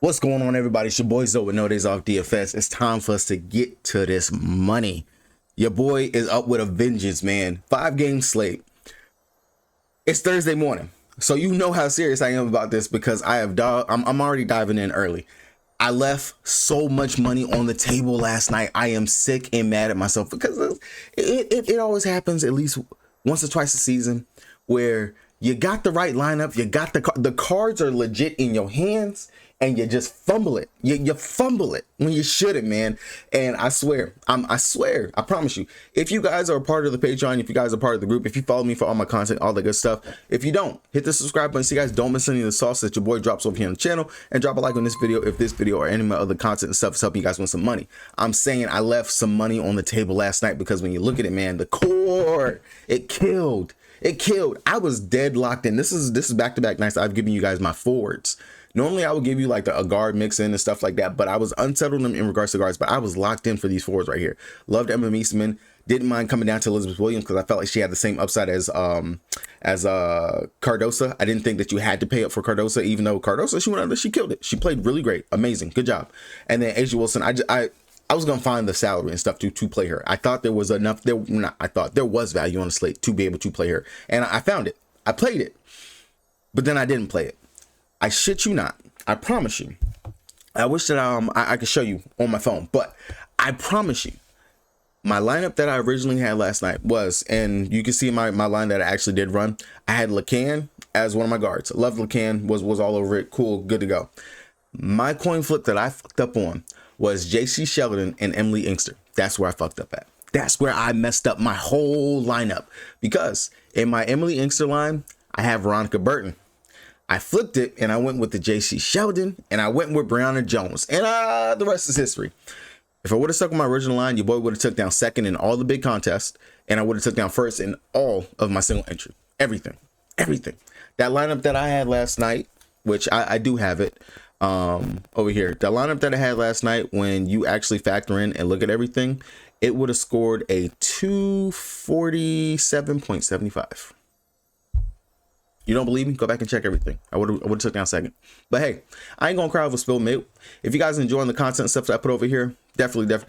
What's going on, everybody? It's your boy Zoe with No Days Off DFS. It's time for us to get to this money. Your boy is up with a vengeance, man. 5-game slate. It's Thursday morning, so you know how serious I am about this because I'm already diving in early. I left so much money on the table last night. I am sick and mad at myself because it always happens at least once or twice a season where you got the right lineup, you got the cards are legit in your hands, and you just fumble it. You fumble it when you shouldn't, man. And I swear, I promise you, if you guys are a part of the Patreon, if you guys are part of the group, if you follow me for all my content, all that good stuff, if you don't, hit the subscribe button so you guys don't miss any of the sauce that your boy drops over here on the channel, and drop a like on this video if this video or any of my other content and stuff is helping you guys win some money. I'm saying I left some money on the table last night because when you look at it, man, the core, it killed. It killed. I was dead locked in. This is back-to-back nights I've given you guys my forwards. Normally I would give you like a guard mix in and stuff like that, but I was unsettled in regards to guards, but I was locked in for these forwards right here. Loved Emma Meesman. Didn't mind coming down to Elizabeth Williams because I felt like she had the same upside as Cardosa. I didn't think that you had to pay up for Cardosa, even though Cardosa, she killed it. She played really great. Amazing. Good job. And then Asia Wilson, I was going to find the salary and stuff to play her. I thought there was enough I thought there was value on the slate to be able to play her. And I found it. I played it. But then I didn't play it. I shit you not. I promise you. I wish that I could show you on my phone, but I promise you, my lineup that I originally had last night was, and you can see my line that I actually did run. I had LeCan as one of my guards. Loved LeCan, was all over it. Cool, good to go. My coin flip that I fucked up on was JC Sheldon and Emily Inkster. That's where I fucked up at. That's where I messed up my whole lineup, because in my Emily Inkster line, I have Veronica Burton. I flipped it and I went with the JC Sheldon and I went with Brianna Jones, and the rest is history. If I would have stuck with my original line, your boy would have took down second in all the big contests, and I would have took down first in all of my single entry. Everything. That lineup that I had last night, which I do have it over here. The lineup that I had last night, when you actually factor in and look at everything, it would have scored a 247.75. You don't believe me? Go back and check everything. I would have took down second. But hey, I ain't gonna cry over spilled milk. If you guys are enjoying the content and stuff that I put over here, definitely let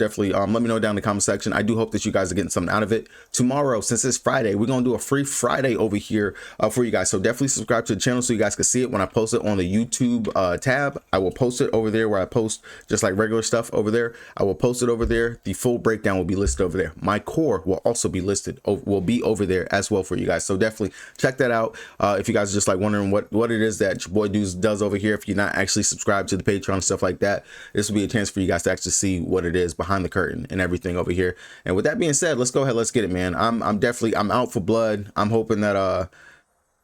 me know down in the comment section. I do hope that you guys are getting something out of it. Tomorrow, since it's Friday, we're gonna do a free Friday over here for you guys. So definitely subscribe to the channel so you guys can see it when I post it on the YouTube tab. I will post it over there where I post just like regular stuff over there. I will post it over there. The full breakdown will be listed over there. My core will also be listed, will be over there as well for you guys. So definitely check that out. If you guys are just like wondering what it is that your boy does over here, if you're not actually subscribed to the Patreon and stuff like that, this will be a chance for you guys to actually see what it is behind the curtain and everything over here. And with that being said, let's go ahead, let's get it, man. I'm out for blood. I'm hoping that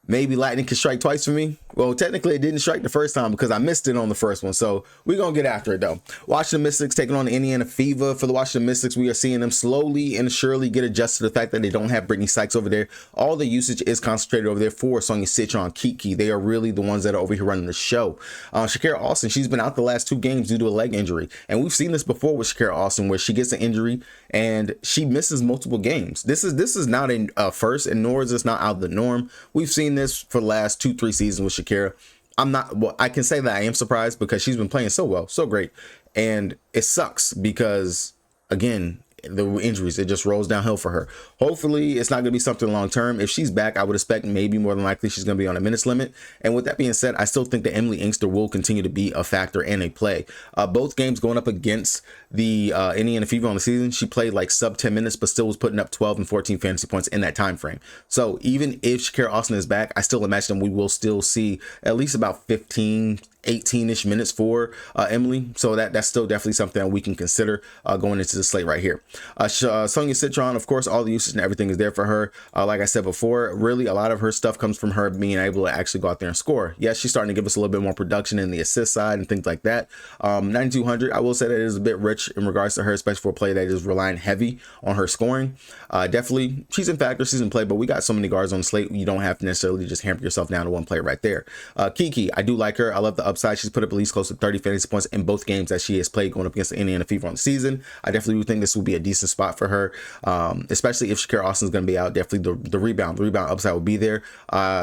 maybe lightning can strike twice for me. Well, technically it didn't strike the first time because I missed it on the first one. So we're going to get after it though. Washington Mystics taking on the Indiana Fever. For the Washington Mystics, we are seeing them slowly and surely get adjusted to the fact that they don't have Brittany Sykes over there. All the usage is concentrated over there for Sonia Citron, Kiki. They are really the ones that are over here running the show. Shakira Austin, she's been out the last 2 games due to a leg injury. And we've seen this before with Shakira Austin, where she gets an injury and she misses multiple games. This is not a first, and nor is this not out of the norm. We've seen this for the last 2-3 seasons with Shakira. I can say that I am surprised because she's been playing so well, so great. And it sucks because, again, the injuries, it just rolls downhill for her. Hopefully it's not going to be something long term. If she's back, I would expect maybe more than likely she's going to be on a minutes limit. And with that being said, I still think that Emily Inkster will continue to be a factor and a play. Both games going up against the Indiana Fever on the season, she played like sub 10 minutes, but still was putting up 12 and 14 fantasy points in that time frame. So even if Shakira Austin is back, I still imagine we will still see at least about 18-ish minutes for Emily. So that's still definitely something that we can consider going into the slate right here. Sonia Citron, of course, all the usage and everything is there for her. Like I said before, really a lot of her stuff comes from her being able to actually go out there and score. Yes, she's starting to give us a little bit more production in the assist side and things like that. 9,200, I will say that it is a bit rich in regards to her, especially for a play that is relying heavy on her scoring. Definitely, she's in factor, she's in play, but we got so many guards on the slate, you don't have to necessarily just hamper yourself down to one player right there. Kiki, I do like her. I love the upside. She's put up at least close to 30 fantasy points in both games that she has played going up against the Indiana Fever on the season. I definitely do think this will be a decent spot for her, especially if Shakira Austin's going to be out, definitely the rebound upside will be there.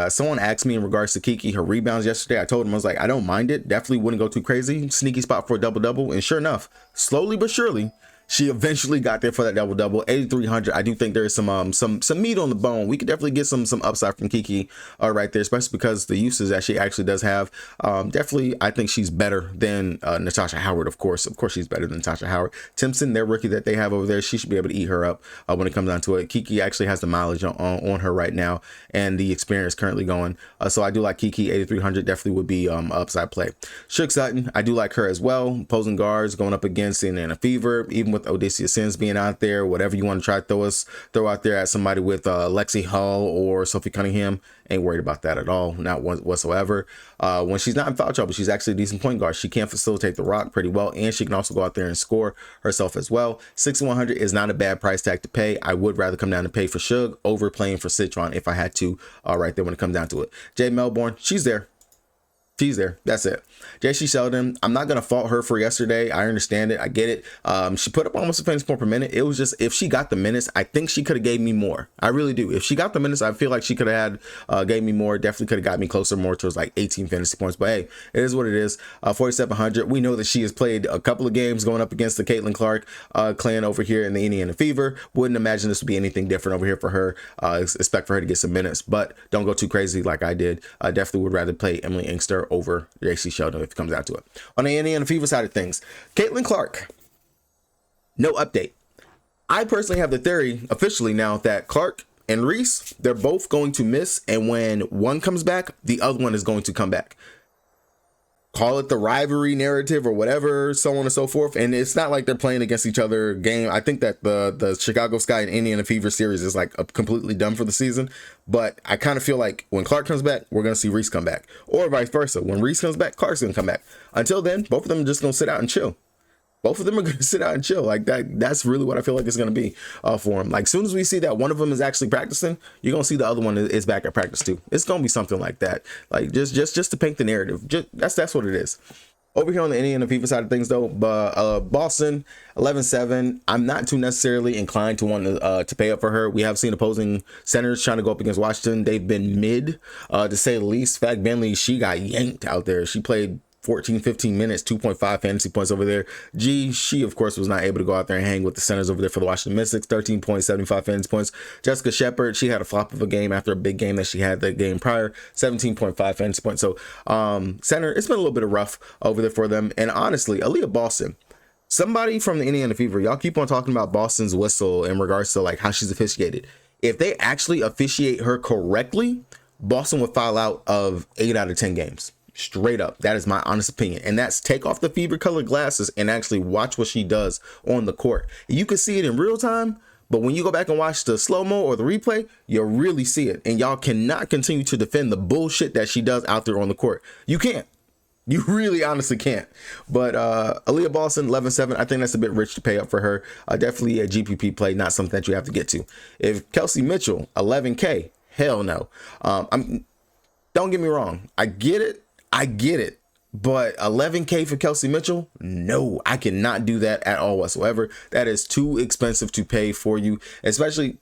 Someone asked me in regards to Kiki, her rebounds yesterday. I told him, I was like, I don't mind it. Definitely wouldn't go too crazy. Sneaky spot for a double-double. And sure enough, slowly but surely, she eventually got there for that double-double. 8,300. I do think there is some meat on the bone. We could definitely get some upside from Kiki right there, especially because the uses that she actually does have. Definitely, I think she's better than Natasha Howard. Of course, she's better than Natasha Howard. Timpson, their rookie that they have over there, she should be able to eat her up when it comes down to it. Kiki actually has the mileage on her right now and the experience currently going. So I do like Kiki. 8,300 definitely would be upside play. Shook Sutton, I do like her as well. Opposing guards going up against Indiana Fever, even with Odysseus Sims being out there, whatever you want to try to throw out there at somebody with Lexi Hull or Sophie Cunningham, ain't worried about that at all, not whatsoever. When she's not in foul trouble, she's actually a decent point guard. She can facilitate the rock pretty well, and she can also go out there and score herself as well. 6,100 is not a bad price tag to pay. I would rather come down and pay for Suge over playing for Citron if I had to right there when it comes down to it. Jay Melbourne, she's there. She's there. That's it. JC Sheldon, I'm not going to fault her for yesterday. I understand it. I get it. She put up almost a fantasy point per minute. It was just, if she got the minutes, I think she could have gave me more. I really do. If she got the minutes, I feel like she could have gave me more. Definitely could have got me closer, more towards like 18 fantasy points. But hey, it is what it is. 4,700. We know that she has played a couple of games going up against the Caitlin Clark clan over here in the Indiana Fever. Wouldn't imagine this would be anything different over here for her. Expect for her to get some minutes, but don't go too crazy like I did. I definitely would rather play Emily Inkster over JC Sheldon if it comes out to it. On the Indiana Fever side of things, Caitlin Clark, no update. I personally have the theory officially now that Clark and Reese, they're both going to miss, and when one comes back, the other one is going to come back. Call it the rivalry narrative or whatever, so on and so forth. And it's not like they're playing against each other game. I think that the Chicago Sky and Indiana Fever series is like completely done for the season. But I kind of feel like when Clark comes back, we're going to see Reese come back. Or vice versa. When Reese comes back, Clark's going to come back. Until then, both of them are just going to sit out and chill. Both of them are going to sit out and chill like that. That's really what I feel like it's going to be for them. Like, as soon as we see that one of them is actually practicing, you're going to see the other one is back at practice too. It's going to be something like that. Like, just to paint the narrative. That's what it is. Over here on the Indiana Fever side of things, though, Boston 11-7. I'm not too necessarily inclined to want to pay up for her. We have seen opposing centers trying to go up against Washington. They've been mid, to say the least. Fag Bentley, she got yanked out there. She played 14-15 minutes, 2.5 fantasy points over there. She of course was not able to go out there and hang with the centers over there for the Washington Mystics. 13.75 fantasy points. Jessica Shepard, she had a flop of a game after a big game that she had the game prior. 17.5 fantasy points. So center, it's been a little bit of rough over there for them. And honestly, Aaliyah Boston, somebody from the Indiana Fever, y'all keep on talking about Boston's whistle in regards to like how she's officiated. If they actually officiate her correctly, Boston would file out of 8 out of 10 games. Straight up. That is my honest opinion. And that's take off the fever colored glasses and actually watch what she does on the court. You can see it in real time, but when you go back and watch the slow-mo or the replay, you'll really see it. And y'all cannot continue to defend the bullshit that she does out there on the court. You can't. You really honestly can't. But Aaliyah Boston 11-7, I think that's a bit rich to pay up for her. Definitely a GPP play, not something that you have to get to. If Kelsey Mitchell 11K, hell no. Don't get me wrong. I get it. But 11K for Kelsey Mitchell? No, I cannot do that at all whatsoever. That is too expensive to pay for you. Especially,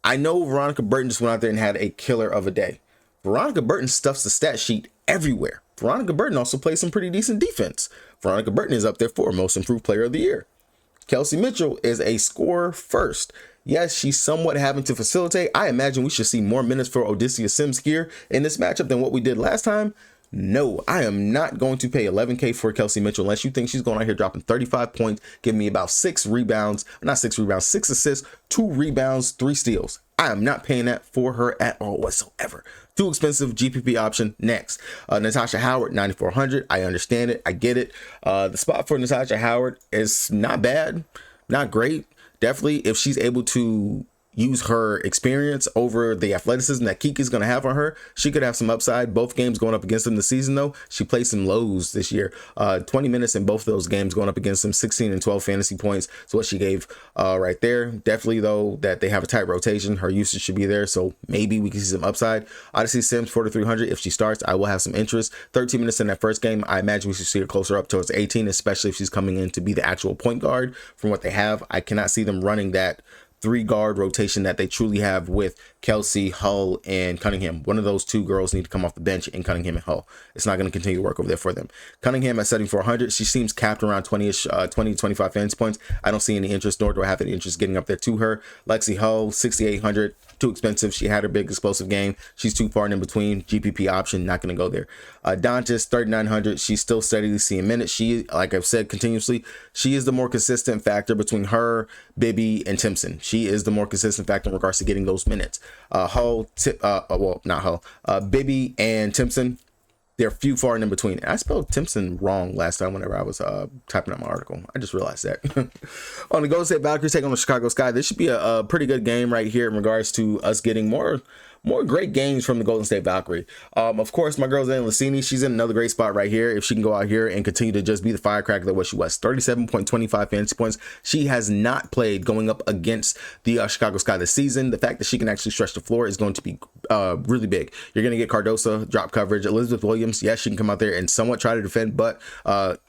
I know Veronica Burton just went out there and had a killer of a day. Veronica Burton stuffs the stat sheet everywhere. Veronica Burton also plays some pretty decent defense. Veronica Burton is up there for most improved player of the year. Kelsey Mitchell is a scorer first. Yes, she's somewhat having to facilitate. I imagine we should see more minutes for Odysseus Sims here in this matchup than what we did last time. No, I am not going to pay 11K for Kelsey Mitchell unless you think she's going out here dropping 35 points, giving me about 6 assists, 2 rebounds, 3 steals. I am not paying that for her at all whatsoever. Too expensive GPP option. Next, Natasha Howard, 9,400. I understand it. I get it. The spot for Natasha Howard is not bad, not great. Definitely, if she's able to use her experience over the athleticism that Kiki's going to have on her, she could have some upside. Both games going up against them this season, though, she played some lows this year. 20 minutes in both of those games going up against them, 16 and 12 fantasy points. So what she gave right there. Definitely, though, that they have a tight rotation. Her usage should be there, so maybe we can see some upside. Odyssey Sims, 4,300. If she starts, I will have some interest. 13 minutes in that first game. I imagine we should see her closer up towards 18, especially if she's coming in to be the actual point guard from what they have. I cannot see them running that 3-guard rotation that they truly have with Kelsey, Hull, and Cunningham. One of those 2 girls need to come off the bench in Cunningham and Hull. It's not going to continue to work over there for them. Cunningham at 7,400. She seems capped around 20-ish, 20, 25 fantasy points. I don't see any interest, nor do I have any interest getting up there to her. Lexi Hull, 6,800. Too expensive. She had her big explosive game. She's too far in between. GPP option, not going to go there. Dantas, 3,900. She's still steadily seeing minutes. She, like I've said continuously, she is the more consistent factor between her, Bibby, and Timpson. She is the more consistent factor in regards to getting those minutes. Bibby and Timpson, they're few far and in between. I spelled Timpson wrong last time whenever I was typing up my article. I just realized that. On the Golden State Valkyries take on the Chicago Sky. This should be a pretty good game right here in regards to us getting more great games from the Golden State Valkyrie. Of course, my girl Zane Lassini, she's in another great spot right here. If she can go out here and continue to just be the firecracker that what she was, 37.25 fantasy points. She has not played going up against the Chicago Sky this season. The fact that she can actually stretch the floor is going to be really big. You're going to get Cardosa drop coverage. Elizabeth Williams, yes, she can come out there and somewhat try to defend, but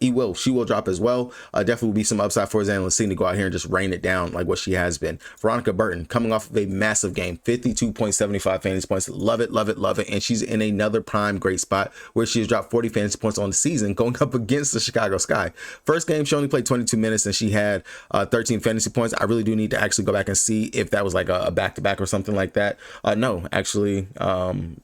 she will drop as well. Definitely will be some upside for Zane Lassini to go out here and just rain it down like what she has been. Veronica Burton coming off of a massive game, 52.75 fantasy points. Love it, love it, love it. And she's in another prime great spot where she has dropped 40 fantasy points on the season going up against the Chicago Sky. First game, she only played 22 minutes and she had 13 fantasy points. I really do need to actually go back and see if that was like a back-to-back or something like that. No, actually,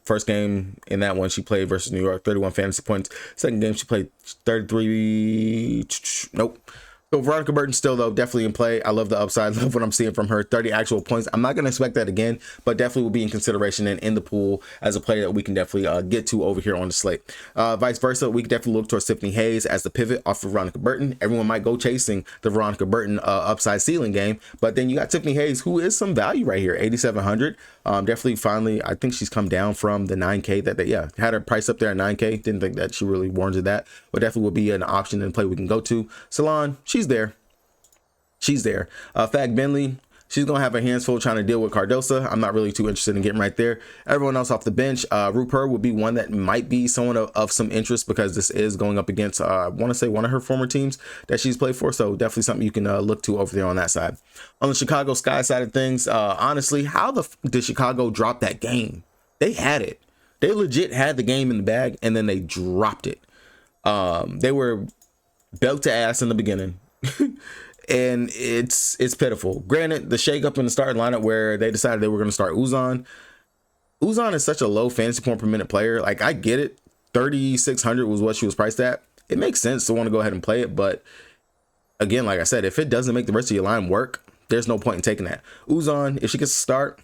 first game in that one, she played versus New York, 31 fantasy points. Second game, she played 33. Nope. So Veronica Burton still, though, definitely in play. I love the upside. Love what I'm seeing from her. 30 actual points. I'm not going to expect that again, but definitely will be in consideration and in the pool as a player that we can definitely get to over here on the slate. Vice versa, we can definitely look towards Tiffany Hayes as the pivot off of Veronica Burton. Everyone might go chasing the Veronica Burton upside ceiling game, but then you got Tiffany Hayes, who is some value right here, 8,700. Definitely finally, I think she's come down from the 9K that they had her price up there at 9K. Didn't think that she really warranted that, but definitely will be an option and play we can go to. Salon, she's there. Fag Bentley, she's gonna have her hands full trying to deal with Cardosa. I'm not really too interested in getting right there. Everyone else off the bench, Rupert would be one that might be someone of some interest because this is going up against I want to say one of her former teams that she's played for, so definitely something you can look to over there on that side. On the Chicago Sky side of things, honestly, how did Chicago drop that game? They had it. They legit had the game in the bag and then they dropped it. They were belt to ass in the beginning. And it's pitiful. Granted, the shake up in the starting lineup where they decided they were going to start Uzan. Uzan is such a low fantasy point per minute player. Like, I get it. 3,600 was what she was priced at. It makes sense to want to go ahead and play it. But again, like I said, if it doesn't make the rest of your line work, there's no point in taking that. Uzan, if she gets a start,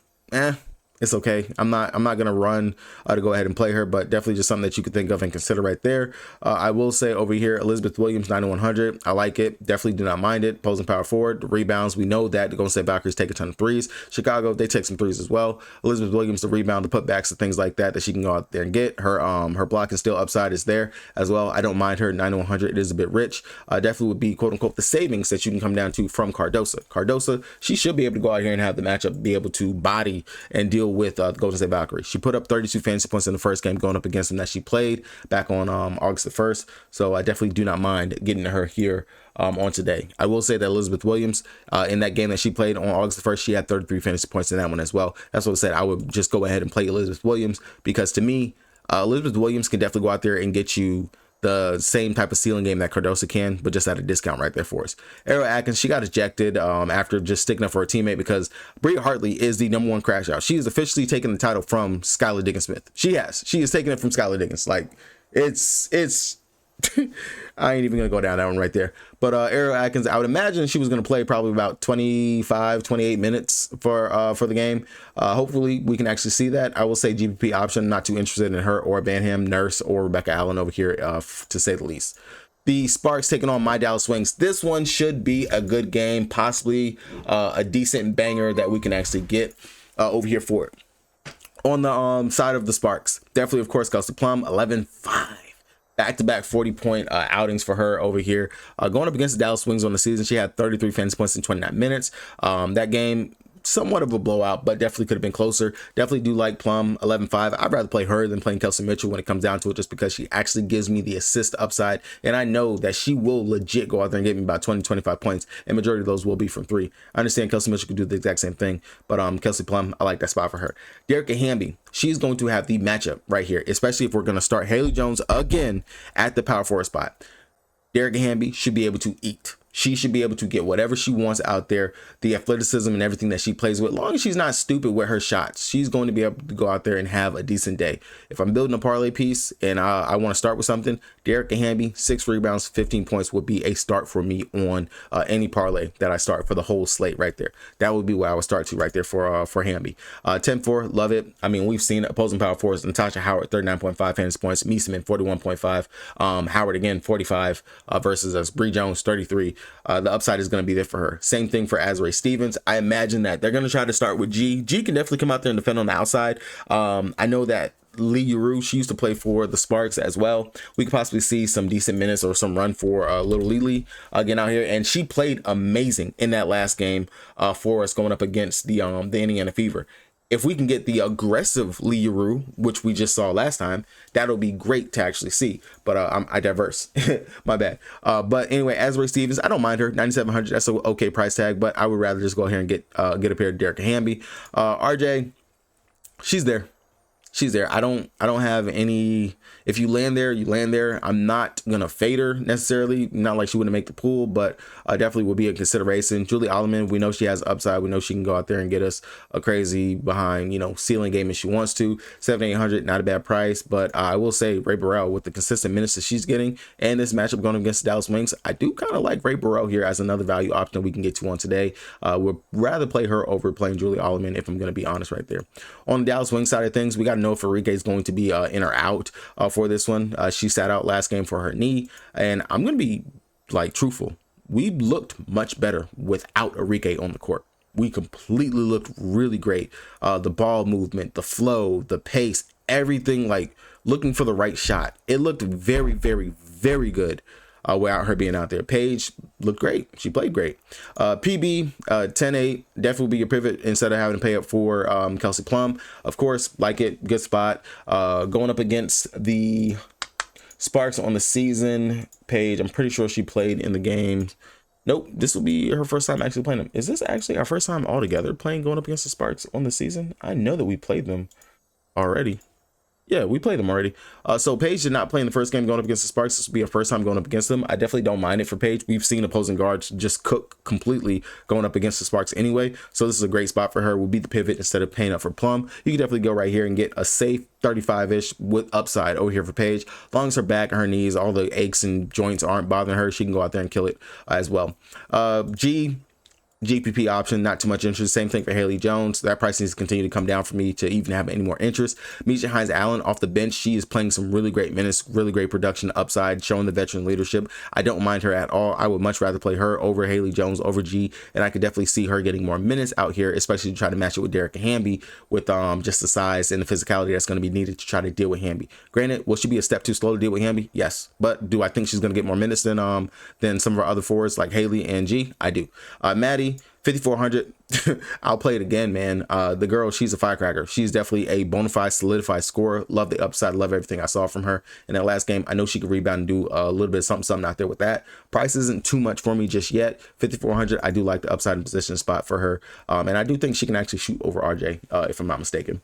it's okay. I'm not gonna run to go ahead and play her, but definitely just something that you could think of and consider right there. I will say over here, Elizabeth Williams, 9,100. I like it. Definitely do not mind it. Posing power forward, the rebounds. We know that the Golden State Valkyries take a ton of threes. Chicago, they take some threes as well. Elizabeth Williams, the rebound, the putbacks, and things like that she can go out there and get. Her block and steal upside is there as well. I don't mind her. 9,100. It is a bit rich. Definitely would be quote unquote the savings that you can come down to from Cardosa. Cardosa, she should be able to go out here and have the matchup, be able to body and deal with the Golden State Valkyrie. She put up 32 fantasy points in the first game going up against them that she played back on August the 1st. So I definitely do not mind getting to her here on today. I will say that Elizabeth Williams, in that game that she played on August the 1st, she had 33 fantasy points in that one as well. That's what I said. I would just go ahead and play Elizabeth Williams because to me, Elizabeth Williams can definitely go out there and get you the same type of ceiling game that Cardosa can, but just at a discount right there for us. Ariel Atkins, she got ejected after just sticking up for her teammate because Bria Hartley is the #1 crash out. She is officially taking the title from Skylar Diggins-Smith. She is taking it from Skylar Diggins. Like, it's I ain't even gonna go down that one right there. But Ariel Atkins, I would imagine she was gonna play probably about 25, 28 minutes for the game. Hopefully we can actually see that. I will say GPP option, not too interested in her or Banham, Nurse, or Rebecca Allen over here, to say the least. The Sparks taking on my Dallas Wings. This one should be a good game, possibly a decent banger that we can actually get over here for it. On the side of the Sparks, definitely, of course, Kelsey Plum, 11-5. Back-to-back 40-point outings for her over here. Going up against the Dallas Wings on the season, she had 33 fantasy points in 29 minutes. That game, somewhat of a blowout, but definitely could have been closer. Definitely do like Plum 11-5. I'd rather play her than playing Kelsey Mitchell when it comes down to it, just because she actually gives me the assist upside, and I know that she will legit go out there and get me about 20-25 points, and majority of those will be from 3. I understand Kelsey Mitchell could do the exact same thing, but Kelsey Plum, I like that spot for her. Dearica Hamby, she's going to have the matchup right here, especially if we're going to start Haley Jones again at the power forward spot. Dearica Hamby should be able to eat. She should be able to get whatever she wants out there, the athleticism and everything that she plays with. As long as she's not stupid with her shots, she's going to be able to go out there and have a decent day. If I'm building a parlay piece and I want to start with something, Dearica Hamby, 6 rebounds, 15 points would be a start for me on any parlay that I start for the whole slate right there. That would be where I would start to right there for Hamby. 10-4, love it. I mean, we've seen opposing power forwards, Natasha Howard, 39.5 fantasy points, Meeseman, 41.5, Howard again, 45 versus us, Bree Jones, 33. The upside is going to be there for her. Same thing for Azrae Stevens. I imagine that they're going to try to start with G. G can definitely come out there and defend on the outside. I know that Lee Yuru, she used to play for the Sparks as well. We could possibly see some decent minutes or some run for little Lily again out here, and she played amazing in that last game for us going up against the Indiana Fever. If we can get the aggressive Lee Yuru, which we just saw last time, that'll be great to actually see. But I diverse. My bad. But anyway, Azrae Stevens, I don't mind her. 9,700. That's an okay price tag. But I would rather just go ahead and get a pair of Dearica Hamby. RJ, she's there. She's there. I don't have any. If you land there, you land there. I'm not gonna fade her necessarily. Not like she wouldn't make the pool, but definitely would be a consideration. Julie Alleman, we know she has upside. We know she can go out there and get us a crazy behind, ceiling game if she wants to. 7,800, not a bad price. But I will say Ray Burrell, with the consistent minutes that she's getting and this matchup going against the Dallas Wings, I do kind of like Ray Burrell here as another value option we can get to on today. Would rather play her over playing Julie Alleman, if I'm going to be honest right there. On the Dallas Wings side of things, we got to know if Enrique is going to be in or out for this one. She sat out last game for her knee, and I'm going to be truthful. We looked much better without Enrique on the court. We completely looked really great. The ball movement, the flow, the pace, everything, looking for the right shot. It looked very, very, very good without her being out there. Paige looked great. She played great. PB, 10-8, definitely be your pivot instead of having to pay up for Kelsey Plum. Of course, like it, good spot. Going up against the Sparks on the season. Paige, I'm pretty sure she played in the game. Nope, this will be her first time actually playing them. Is this actually our first time all together going up against the Sparks on the season? I know that we played them already. Yeah, we played them already. So Paige did not play in the first game going up against the Sparks. This will be her first time going up against them. I definitely don't mind it for Paige. We've seen opposing guards just cook completely going up against the Sparks anyway. So this is a great spot for her. We'll be the pivot instead of paying up for Plum. You can definitely go right here and get a safe 35-ish with upside over here for Paige. As long as her back and her knees, all the aches and joints aren't bothering her, she can go out there and kill it as well. GPP option, not too much interest. Same thing for Haley Jones. That price needs to continue to come down for me to even have any more interest. Misha Hines-Allen off the bench. She is playing some really great minutes, really great production upside, showing the veteran leadership. I don't mind her at all. I would much rather play her over Haley Jones, over G, and I could definitely see her getting more minutes out here, especially to try to match it with Dearica Hamby with just the size and the physicality that's going to be needed to try to deal with Hamby. Granted, will she be a step too slow to deal with Hamby? Yes. But do I think she's going to get more minutes than some of our other forwards like Haley and G? I do. Maddie, 5,400. I'll play it again, man. The girl, she's a firecracker. She's definitely a bona fide, solidified scorer. Love the upside. Love everything I saw from her in that last game. I know she could rebound and do a little bit of something out there with that. Price isn't too much for me just yet. 5,400. I do like the upside and position spot for her. And I do think she can actually shoot over RJ, if I'm not mistaken.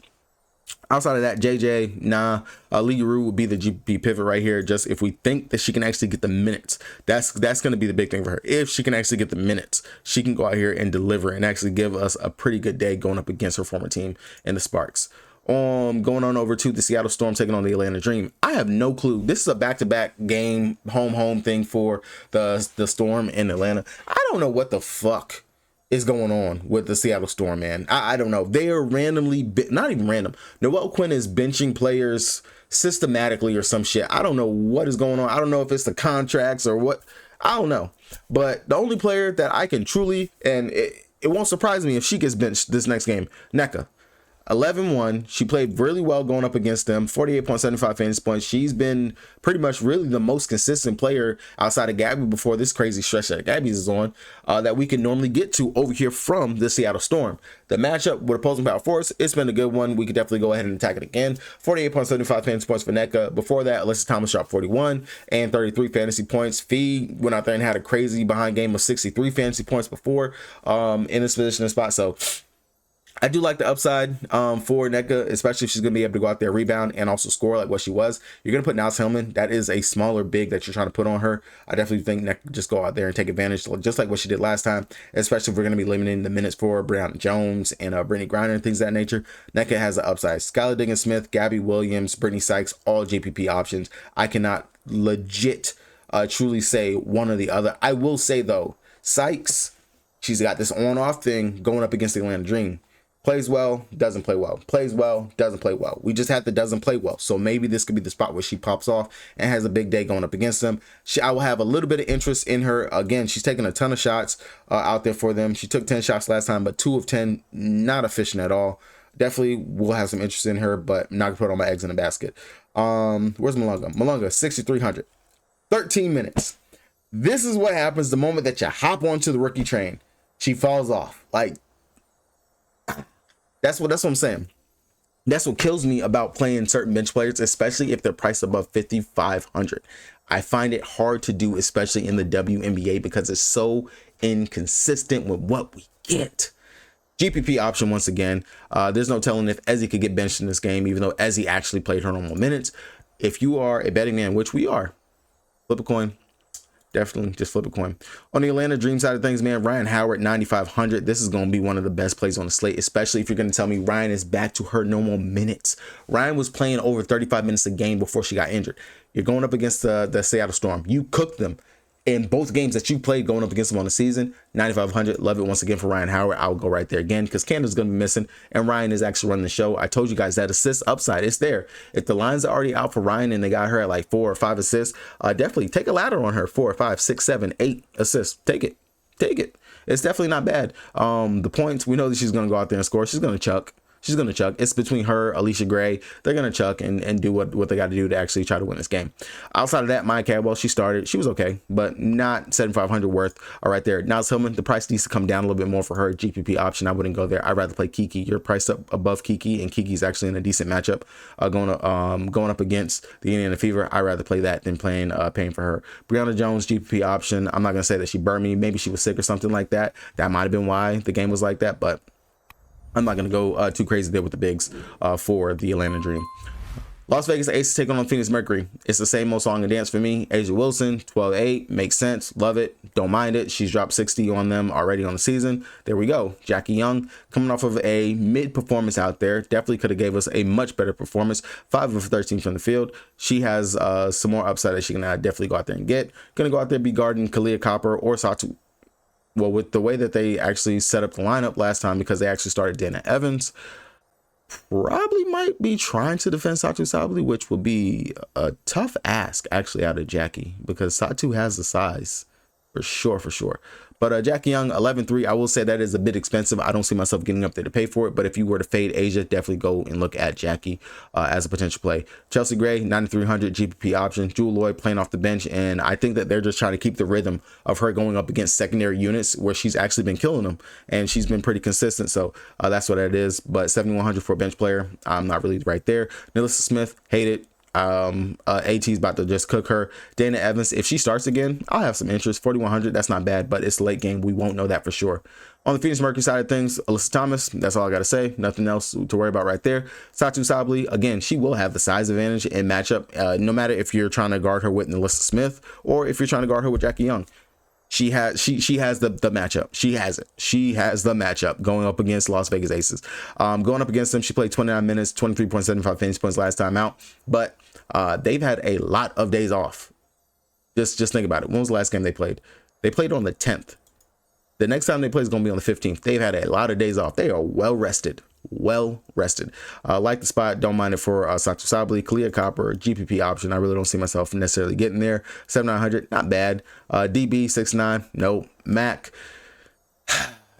Outside of that, JJ, nah. Lee Yuru would be the GP pivot right here. Just if we think that she can actually get the minutes, that's going to be the big thing for her. If she can actually get the minutes, she can go out here and deliver and actually give us a pretty good day going up against her former team in the Sparks. Going on over to the Seattle Storm taking on the Atlanta Dream. I have no clue. This is a back-to-back game, home thing for the Storm in Atlanta. I don't know what the fuck is going on with the Seattle Storm, man. I don't know. They are randomly, not even random. Noel Quinn is benching players systematically or some shit. I don't know what is going on. I don't know if it's the contracts or what. I don't know. But the only player that I can truly, and it won't surprise me if she gets benched this next game, Nneka. 11-1. She played really well going up against them. 48.75 fantasy points. She's been pretty much really the most consistent player outside of Gabby before this crazy stretch that Gabby's is on that we can normally get to over here from the Seattle Storm. The matchup with opposing power force, it's been a good one. We could definitely go ahead and attack it again. 48.75 fantasy points for NECA. Before that, Alyssa Thomas dropped 41 and 33 fantasy points. Fee went out there and had a crazy behind game of 63 fantasy points before in this position and spot. So I do like the upside for NECA, especially if she's going to be able to go out there, rebound, and also score like what she was. You're going to put Niles Hillman. That is a smaller big that you're trying to put on her. I definitely think NECA just go out there and take advantage, just like what she did last time, especially if we're going to be limiting the minutes for Brianna Jones and Brittany Griner and things of that nature. NECA has the upside. Skylar Diggins-Smith, Gabby Williams, Brittany Sykes, all GPP options. I cannot legit truly say one or the other. I will say, though, Sykes, she's got this on-off thing going up against the Atlanta Dream. Plays well, doesn't play well. Plays well, doesn't play well. We just had the doesn't play well. So maybe this could be the spot where she pops off and has a big day going up against them. I will have a little bit of interest in her. Again, she's taking a ton of shots out there for them. She took 10 shots last time, but 2 of 10, not efficient at all. Definitely will have some interest in her, but I'm not going to put all my eggs in a basket. Where's Malunga? Malunga, 6,300. 13 minutes. This is what happens the moment that you hop onto the rookie train. She falls off. Like, That's what I'm saying. That's what kills me about playing certain bench players, especially if they're priced above 5,500. I find it hard to do, especially in the WNBA, because it's so inconsistent with what we get. GPP option once again. There's no telling if Ezzy could get benched in this game, even though Ezzy actually played her normal minutes. If you are a betting man, which we are, flip a coin. Definitely just flip a coin. On the Atlanta Dream side of things, man, Ryan Howard, 9,500. This is going to be one of the best plays on the slate, especially if you're going to tell me Ryan is back to her normal minutes. Ryan was playing over 35 minutes a game before she got injured. You're going up against the Seattle Storm. You cooked them in both games that you played going up against them on the season. 9,500. Love it once again for Ryan Howard. I'll go right there again because Candace's going to be missing and Ryan is actually running the show. I told you guys that assist upside, it's there. If the lines are already out for Ryan and they got her at like 4 or 5 assists, definitely take a ladder on her. 4 or 5, 6, 7, 8 assists. Take it. It's definitely not bad. The points, we know that she's going to go out there and score. She's going to chuck. It's between her, Alicia Gray. They're going to chuck and do what they got to do to actually try to win this game. Outside of that, Maya Cadwell, she started. She was okay, but not 7,500 worth. All right there. Niles Hillman, the price needs to come down a little bit more for her. GPP option, I wouldn't go there. I'd rather play Kiki. You're priced up above Kiki, and Kiki's actually in a decent matchup going up against the Indiana Fever. I'd rather play that than paying for her. Brianna Jones, GPP option. I'm not going to say that she burned me. Maybe she was sick or something like that. That might have been why the game was like that, but I'm not going to go too crazy there with the bigs for the Atlanta Dream. Las Vegas Aces take on Phoenix Mercury. It's the same old song and dance for me. Asia Wilson, 12-8. Makes sense. Love it. Don't mind it. She's dropped 60 on them already on the season. There we go. Jackie Young coming off of a mid performance out there. Definitely could have gave us a much better performance. 5 of 13 from the field. She has some more upside that she can definitely go out there and get. Going to go out there and be guarding Kalia Copper or Satu. Well, with the way that they actually set up the lineup last time, because they actually started Dana Evans, probably might be trying to defend Satu Sabally, which will be a tough ask actually out of Jackie, because Satu has the size for sure. But Jackie Young, 11-3, I will say that is a bit expensive. I don't see myself getting up there to pay for it. But if you were to fade Asia, definitely go and look at Jackie as a potential play. Chelsea Gray, 9,300 GPP option. Jewel Lloyd playing off the bench. And I think that they're just trying to keep the rhythm of her going up against secondary units where she's actually been killing them. And she's been pretty consistent. So that's what that is. But 7,100 for a bench player, I'm not really right there. Melissa Smith, hate it. AT's about to just cook her. Dana Evans, if she starts again, I'll have some interest. 4,100, that's not bad, but it's late game. We won't know that for sure. On the Phoenix Mercury side of things, Alyssa Thomas, that's all I got to say. Nothing else to worry about right there. Satu Sabally, again, she will have the size advantage in matchup, no matter if you're trying to guard her with Alyssa Smith or if you're trying to guard her with Jackie Young. She has the matchup. She has it. She has the matchup going up against Las Vegas Aces. Going up against them, she played 29 minutes, 23.75 fantasy points last time out. But they've had a lot of days off. Just think about it. When was the last game they played? They played on the 10th. The next time they play is going to be on the 15th. They've had a lot of days off. They are well rested. Like the spot, don't mind it for Satu Sabally, Kalia Copper, GPP option. I really don't see myself necessarily getting there. 7,900, not bad. DB 6'9", no. Mac,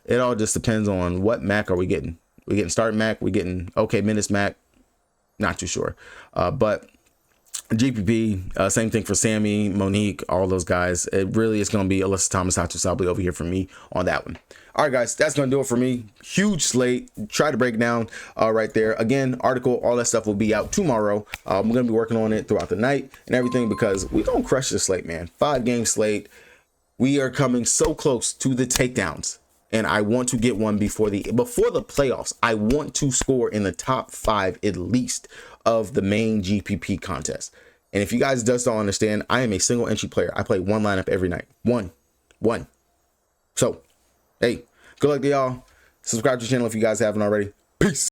it all just depends on what Mac are we getting. We're getting start Mac. We're getting okay minutes Mac. Not too sure. But GPP, same thing for Sammy, Monique, all those guys. It really is going to be Alyssa Thomas, Hatu Sabli over here for me on that one. All right, guys, that's going to do it for me. Huge slate. Try to break it down right there. Again, article, all that stuff will be out tomorrow. We're going to be working on it throughout the night and everything because we don't crush this slate, man. 5-game slate. We are coming so close to the takedowns, and I want to get one before the playoffs. I want to score in the top 5 at least of the main GPP contest. And if you guys just don't understand, I am a single entry player. I play one lineup every night. One. So, hey, good luck to y'all. Subscribe to the channel if you guys haven't already. Peace.